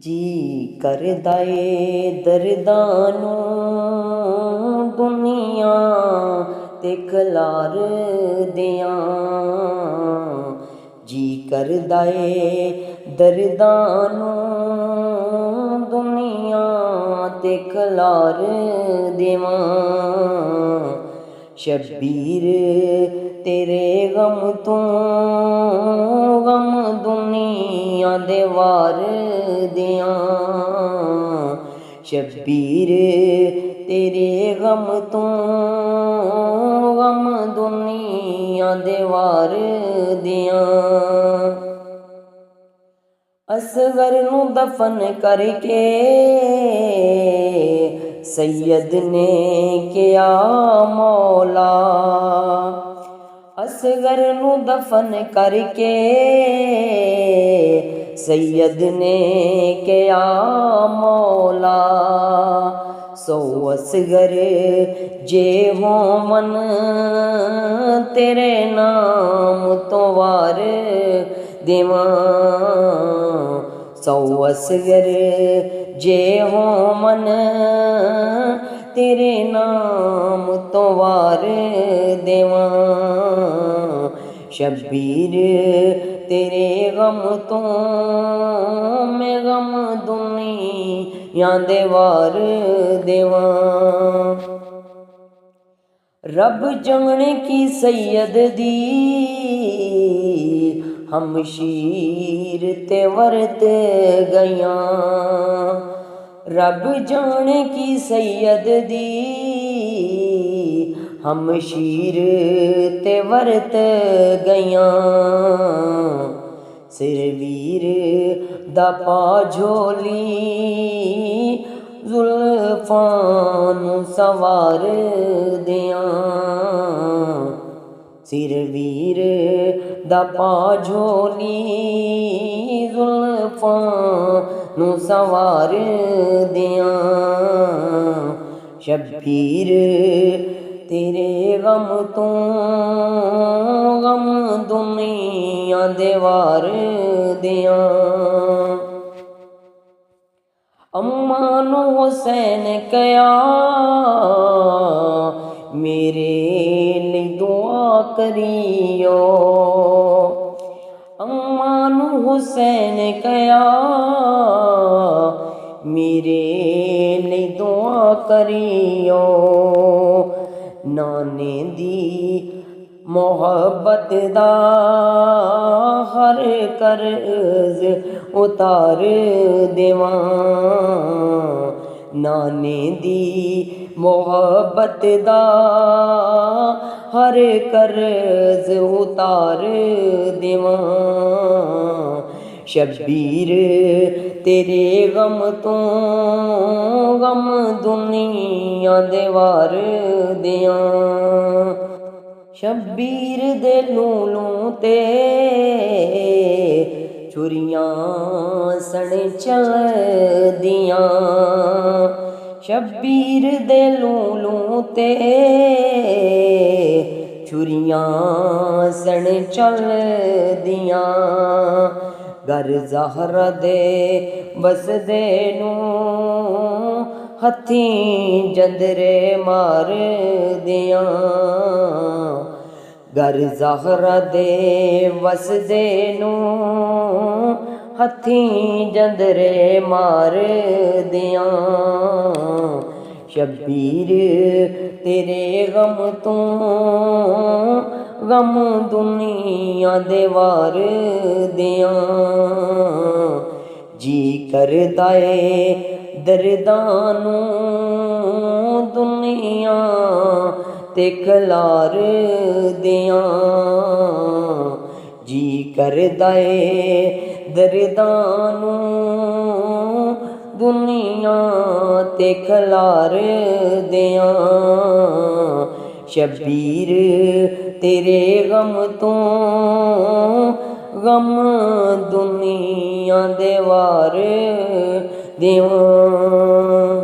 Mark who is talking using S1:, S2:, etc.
S1: ਜੀ ਕਰਦਾ ਏ ਦਰਦਾਂ ਨੂੰ ਦੁਨੀਆ ਤੇ ਖਿਲਾਰ ਦਿਆਂ। ਜੀ ਕਰਦਾ ਏ ਦਰਦਾਂ ਨੂੰ ਦੁਨੀਆ ਤੇ ਖਿਲਾਰ ਦੇਵਾਂ। ਸ਼ਬੀਰ ਤੇਰੇ ਗਮ ਤੋਂ ਗਮ ਦੁਨੀਆ ਦੇ ਵਾਰ ਦਿਆਂ। ਸ਼ਬੀਰ ਤੇਰੇ ਗਮ ਤੋਂ ਗਮ ਦੁਨੀਆ ਦੇ ਵਾਰ ਦਿਆਂ। ਅਸਗਰ ਨੂੰ ਦਫਨ ਕਰਕੇ ਸੈयद ने किया मौला। असगर नू दफन करके सैयद ने किया मौला। सो असगर जे हो मन तेरे नाम तो वार देवां। सौ असगर जे हो मन तेरे नाम तो वार देवां। शबीर तेरे गम तो मैं गम दुनिया दे वार देवां। रब जाने की सैयद दी हमशीर ते वरत गया। रब जाने की सैयद दी हमशीर ते वरत गया। सिरवीर दा पा झोली जुल्फां नू सवार दियां। सिरवीर दा पा झोली जुल्फां नू सवार दियां। शबीर तेरे गम तो गम दुनिया दे वार दियां। अम्मा नू हुसैन कया मेरे लिए दुआ करियो। अम्मा नू हुसैन कया मेरे लिए दुआ करियो। नाने दी मोहब्बत दा हर कर्ज उतार देवां। नाने दी मोहब्बत दा हर कर्ज उतार देवां। शबीर तेरे गम तो गम दुनिया दे वार दियां। शबीर दे लूलू ते छुरियां सड़ चल दियां। शबीर दे लूलू ते छुरियां सड़ चल दियां। घर ज़हरा दे बसदे नू हथी जंदरे मार दियां। घर ज़हरा दे वसदे नू हथी जंदरे मार दियां। शबीर तेरे गम तो गम दुनिया दे वार दियां। जी करदा ए दर्दां नू दुनिया ते खिलार दियां। जी करदा ए दर्दां नू दुनिया ते खिलार दियां। शबीर तेरे गम तो गम दुनिया दे वार देवां।